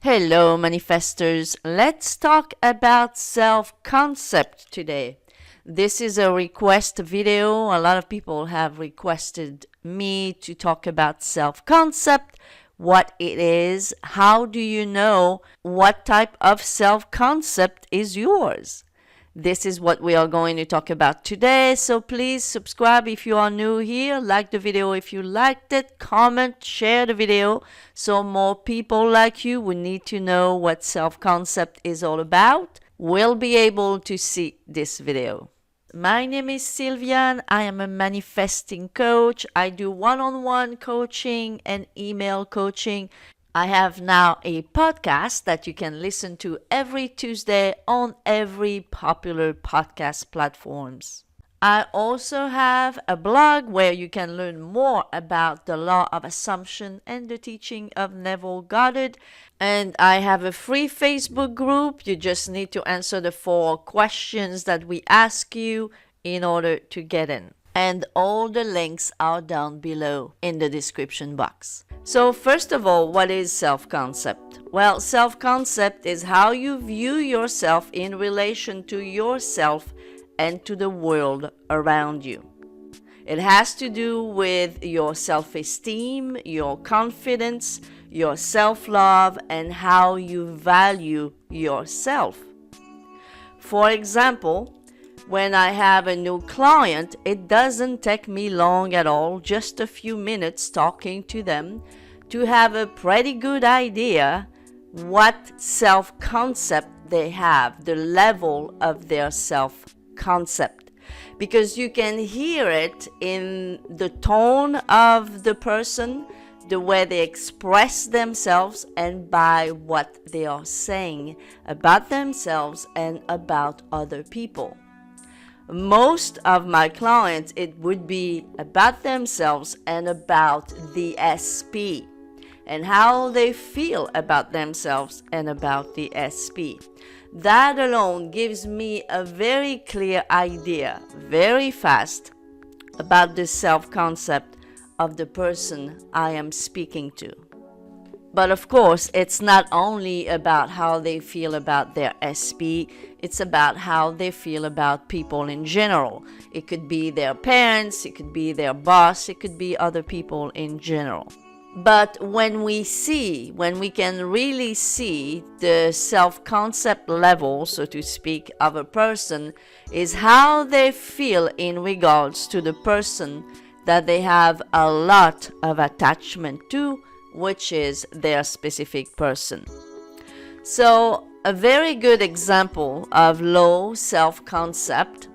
Hello, manifestors. Let's talk about self-concept today. This is a request video. A lot of people have requested me to talk about self-concept, what it is, how do you know what type of self-concept is yours. This is what we are going to talk about today, so please subscribe if you are new here, like the video if you liked it, comment, share the video so more people like you who need to know what self-concept is all about will be able to see this video. My name is Sylviane. I am a manifesting coach. I do one-on-one coaching and email coaching. I have now a podcast that you can listen to every Tuesday on every popular podcast platforms. I also have a blog where you can learn more about the law of assumption and the teaching of Neville Goddard. And I have a free Facebook group. You just need to answer the 4 questions that we ask you in order to get in. And all the links are down below in the description box. So first of all, what is self-concept? Well, self-concept is how you view yourself in relation to yourself and to the world around you. It has to do with your self-esteem, your confidence, your self-love, and how you value yourself. For example, when I have a new client, it doesn't take me long at all, just a few minutes talking to them, to have a pretty good idea what self-concept they have, the level of their self-concept. Because you can hear it in the tone of the person, the way they express themselves, and by what they are saying about themselves and about other people. Most of my clients, it would be about themselves and about the SP and how they feel about themselves and about the SP. That alone gives me a very clear idea, very fast, about the self-concept of the person I am speaking to. But of course, it's not only about how they feel about their SP, it's about how they feel about people in general. It could be their parents, it could be their boss, it could be other people in general. But when we can really see the self-concept level, so to speak, of a person, is how they feel in regards to the person that they have a lot of attachment to, which is their specific person. So a very good example of low self-concept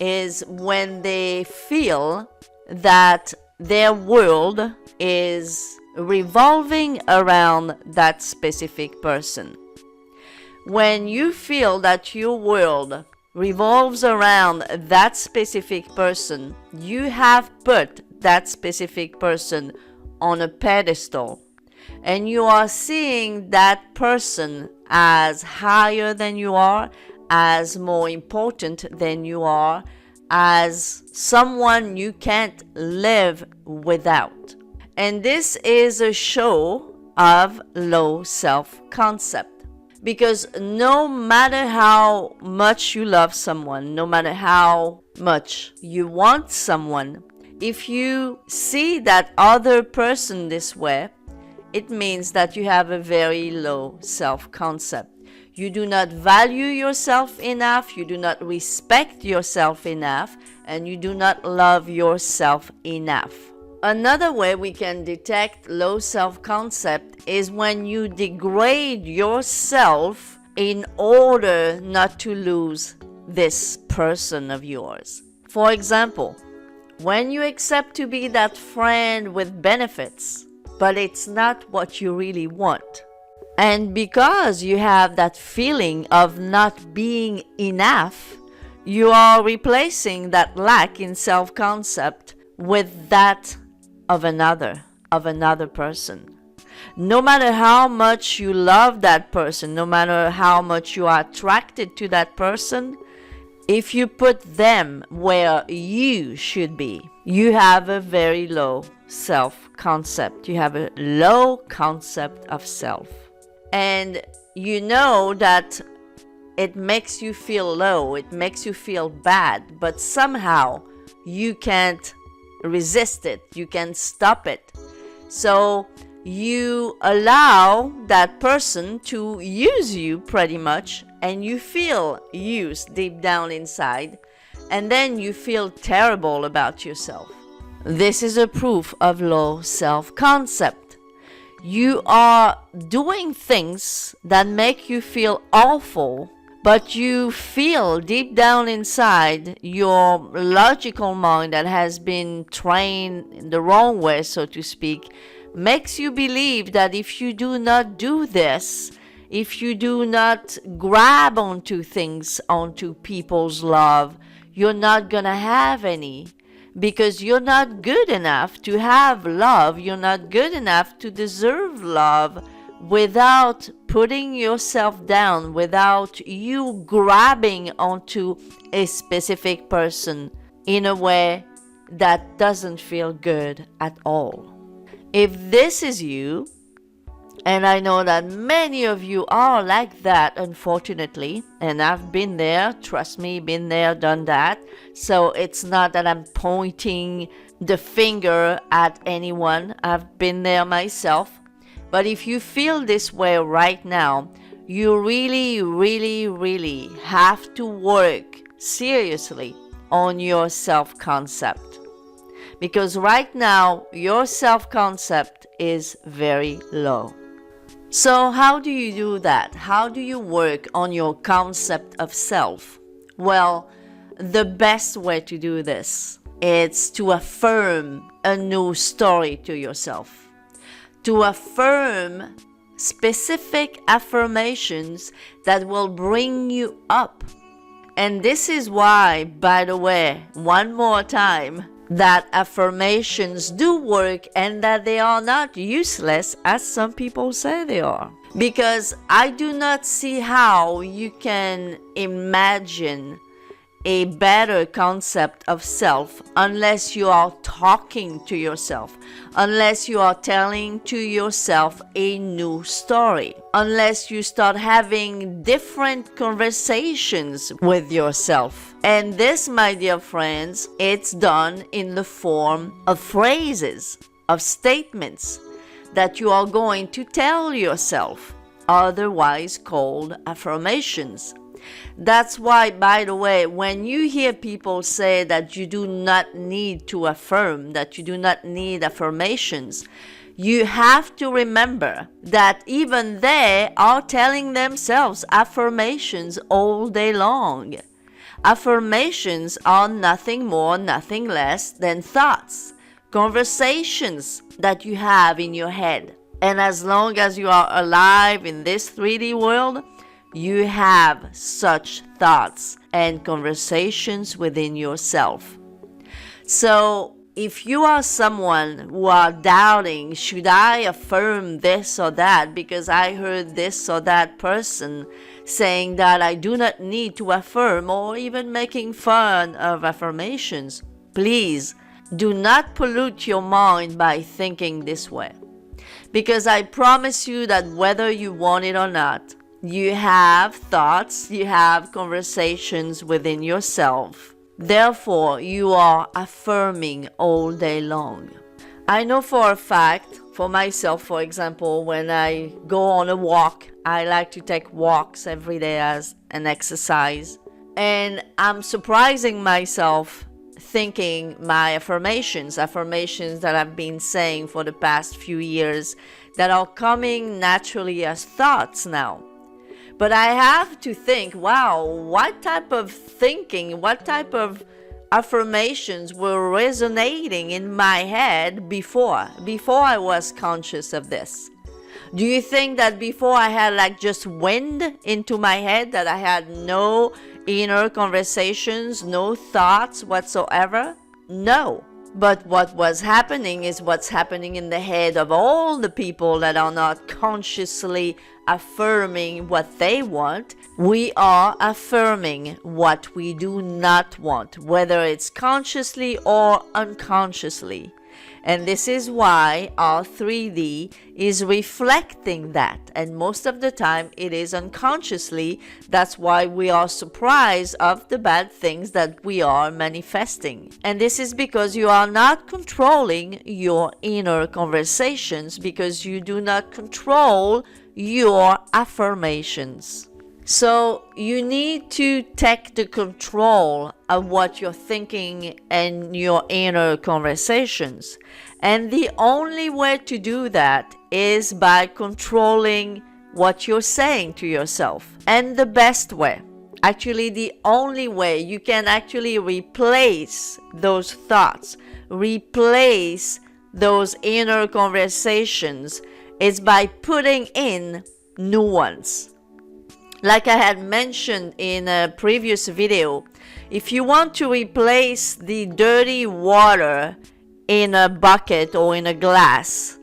is when they feel that their world is revolving around that specific person. When you feel that your world revolves around that specific person, you have put that specific person on a pedestal, and you are seeing that person as higher than you are, as more important than you are, as someone you can't live without. And this is a show of low self-concept, because no matter how much you love someone, no matter how much you want someone, if you see that other person this way, it means that you have a very low self-concept. You do not value yourself enough, you do not respect yourself enough, and you do not love yourself enough. Another way we can detect low self-concept is when you degrade yourself in order not to lose this person of yours. For example, when you accept to be that friend with benefits, but it's not what you really want. And because you have that feeling of not being enough, you are replacing that lack in self-concept with that of another person. No matter how much you love that person, no matter how much you are attracted to that person, if you put them where you should be, you have a very low self-concept. You have a low concept of self. and you know that it makes you feel low, it makes you feel bad, but somehow you can't resist it, you can't stop it. So you allow that person to use you pretty much, and you feel used deep down inside, and then you feel terrible about yourself. This is a proof of low self-concept. You are doing things that make you feel awful, but you feel deep down inside, your logical mind that has been trained the wrong way, so to speak, makes you believe that if you do not do this, if you do not grab onto things, onto people's love, you're not gonna have any. Because you're not good enough to have love, you're not good enough to deserve love without putting yourself down, without you grabbing onto a specific person in a way that doesn't feel good at all. If this is you, and I know that many of you are like that, unfortunately, and I've been there, trust me, been there, done that. So it's not that I'm pointing the finger at anyone. I've been there myself. But if you feel this way right now, you really, really, really have to work seriously on your self-concept. Because right now, your self-concept is very low. So how do you do that? How do you work on your concept of self? Well, the best way to do this is to affirm a new story to yourself. To affirm specific affirmations that will bring you up. And this is why, by the way, one more time, that affirmations do work and that they are not useless as some people say they are. Because I do not see how you can imagine a better concept of self unless you are talking to yourself, unless you are telling to yourself a new story, unless you start having different conversations with yourself. And this, my dear friends, it's done in the form of phrases, of statements that you are going to tell yourself, otherwise called affirmations. That's why, by the way, when you hear people say that you do not need to affirm, that you do not need affirmations, you have to remember that even they are telling themselves affirmations all day long. Affirmations are nothing more, nothing less than thoughts, conversations that you have in your head. And as long as you are alive in this 3D world, you have such thoughts and conversations within yourself. So if you are someone who are doubting, should I affirm this or that because I heard this or that person saying that I do not need to affirm, or even making fun of affirmations, please do not pollute your mind by thinking this way. Because I promise you that whether you want it or not, you have thoughts, you have conversations within yourself. Therefore, you are affirming all day long. I know for a fact, for myself, for example, when I go on a walk, I like to take walks every day as an exercise. And I'm surprising myself thinking my affirmations that I've been saying for the past few years that are coming naturally as thoughts now. But I have to think, wow, what type of thinking, what type of affirmations were resonating in my head before I was conscious of this? Do you think that before I had like just wind into my head, that I had no inner conversations, no thoughts whatsoever? No. But what was happening is what's happening in the head of all the people that are not consciously affirming what they want. We are affirming what we do not want, whether it's consciously or unconsciously. And this is why our 3D is reflecting that. And most of the time it is unconsciously. That's why we are surprised of the bad things that we are manifesting. And this is because you are not controlling your inner conversations, because you do not control your affirmations. So you need to take the control of what you're thinking and your inner conversations. And the only way to do that is by controlling what you're saying to yourself. And the best way, actually the only way you can actually replace those thoughts, replace those inner conversations, is by putting in new ones. Like I had mentioned in a previous video, if you want to replace the dirty water in a bucket or in a glass,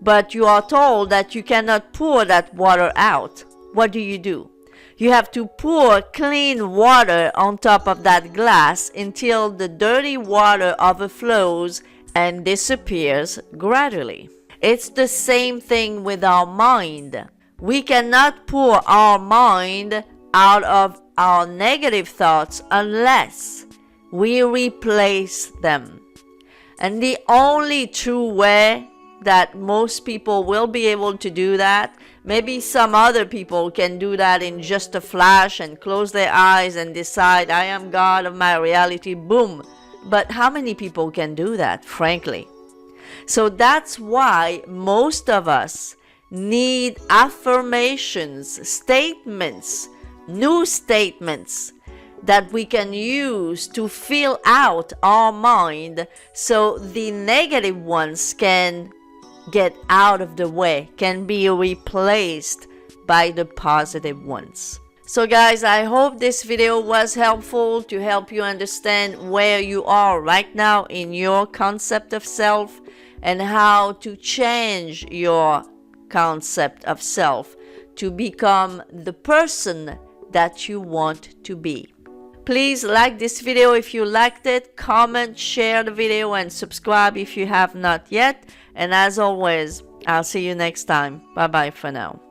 but you are told that you cannot pour that water out, what do? You have to pour clean water on top of that glass until the dirty water overflows and disappears gradually. It's the same thing with our mind. We cannot pour our mind out of our negative thoughts unless we replace them. And the only true way that most people will be able to do that, maybe some other people can do that in just a flash and close their eyes and decide, I am God of my reality, boom. But how many people can do that, frankly? So that's why most of us need affirmations, statements, new statements that we can use to fill out our mind so the negative ones can get out of the way, can be replaced by the positive ones. So guys, I hope this video was helpful to help you understand where you are right now in your concept of self and how to change your concept of self to become the person that you want to be. Please like this video if you liked it, comment, share the video, and subscribe if you have not yet. And as always, I'll see you next time. Bye bye for now.